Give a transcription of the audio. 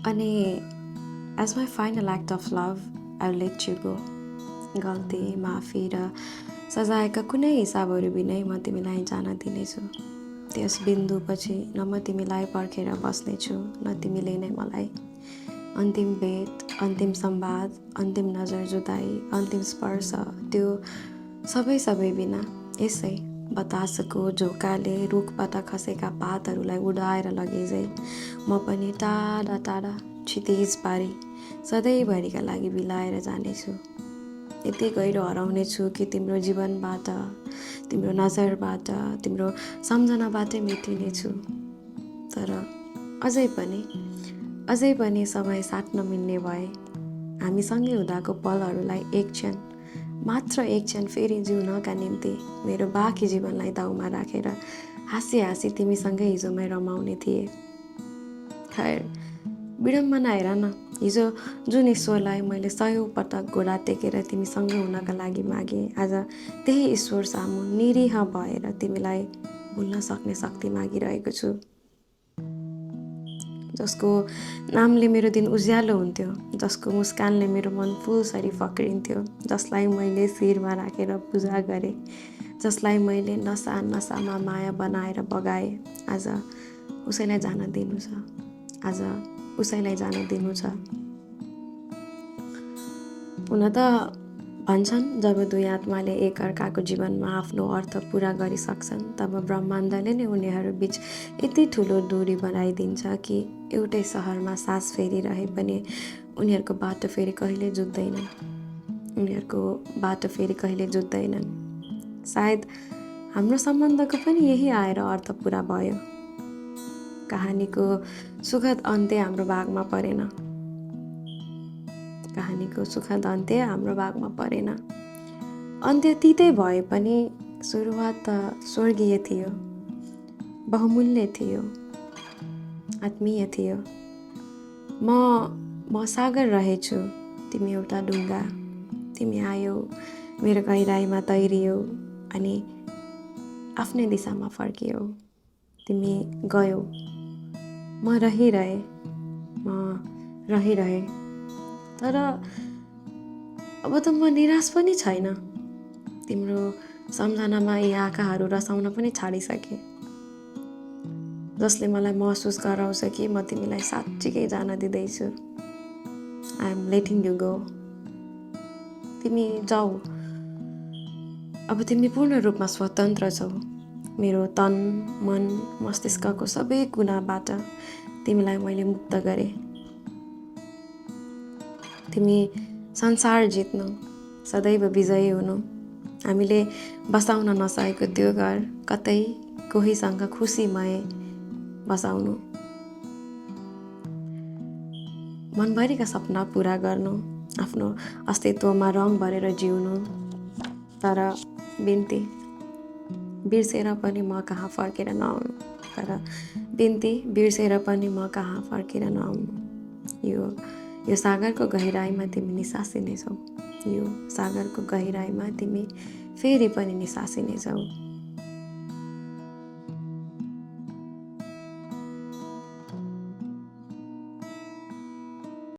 अनि as my final act of love I let you go. गल्ती, माफी र सजायका कुनै हिसाबहरू बिनै म तिमीलाई जान दिनेछु। त्यस बिन्दुपछि न म तिमीलाई पर्खेर बस्नेछु न तिमीले नै मलाई। अन्तिम भेट, अन्तिम संवाद, अन्तिम नजर जुदाई, अन्तिम स्पर्श, त्यो सबै बिना यसै बतासको झोकाले रुखबाट खसेका पातहरूलाई उडाएर लगेझै म पनि टाढा टाढा क्षितिज पारी सधैँभरिका लागि बिलाएर जानेछु। यति गहिरो हराउनेछु कि तिम्रो जीवनबाट, तिम्रो नजरबाट, तिम्रो सम्झनाबाटै मेटिनेछु। तर अझै पनि समय साट्न मिल्ने भए हामीसँगै हुँदाको पलहरूलाई एक क्षण, मात्र एक क्षण फेरि जिउनका निम्ति मेरो बाँकी जीवनलाई दाउमा राखेर हाँसी हाँसी तिमीसँगै हिजो रमाउने थिएँ। खैर, विडम्बना हेर न, हिजो जुन ईश्वरलाई मैले 100औं पटक घोडा टेकेर तिमीसँगै हुनका लागि मागेँ, आज त्यही ईश्वर सामु निरीह भएर तिमीलाई भुल्न सक्ने शक्ति मागिरहेको छु। जसको नामले मेरो दिन उज्यालो हुन्थ्यो, जसको मुस्कानले मेरो मन फुलसरी फक्रिन्थ्यो, जसलाई मैले शिरमा राखेर पूजा गरेँ, जसलाई मैले नसा नसामा माया बनाएर बगाएँ, आज उसैलाई जान दिनु छ। आज उसैलाई जान दिनु छ। हुन त भन्छन्, जब दुई आत्माले एक अर्काको जीवनमा आफ्नो अर्थ पुरा गरिसक्छन् तब ब्रह्माण्डले नै उनीहरू बिच यति ठुलो दूरी बनाइदिन्छ कि एउटै सहरमा सास फेरिरहे पनि उनीहरूको बाटो फेरि कहिले जुत्दैनन्। सायद हाम्रो सम्बन्धको पनि यही आएर अर्थ पुरा भयो। कहानीको सुखद अन्त्य हाम्रो भागमा परेन। अन्त्य तितै भए पनि सुरुवात त स्वर्गीय थियो, बहुमूल्य थियो, आत्मीय थियो। म सागर रहेछु, तिमी एउटा डुङ्गा। तिमी आयौ, मेरो गहिराईमा तैरियौ अनि आफ्नै दिशामा फर्कियौ। तिमी गयौ, म रहिरहेँ। तर अब त म निराश पनि छैन। तिम्रो सम्झनामा यी आँखाहरू रसाउन पनि छाडिसके, जसले मलाई महसुस गराउँछ कि म तिमीलाई साँच्चीकै जान दिँदैछु। I am letting you go. तिमी जाऊ। अब तिमी पूर्ण रूपमा स्वतन्त्र छौ। मेरो तन, मन, मस्तिष्कको सबै कुनाबाट तिमीलाई मैले मुक्त गरेँ। तिमी संसार जित्नु, सदैव विजयी हुनु, हामीले बसाउन नसकेको त्यो घर कतै कोहीसँग खुसीमय बसाउनु, मनभरिका सपना पुरा गर्नु, आफ्नो अस्तित्वमा रङ भरेर जिउनु। तर बिन्ती, बिर्सेर पनि म कहाँ फर्केर नआउनु। यो सागरको गहिराईमा तिमी निसासिनेछौ। यो सागरको गहिराईमा तिमी फेरि पनि निसासिनेछौ।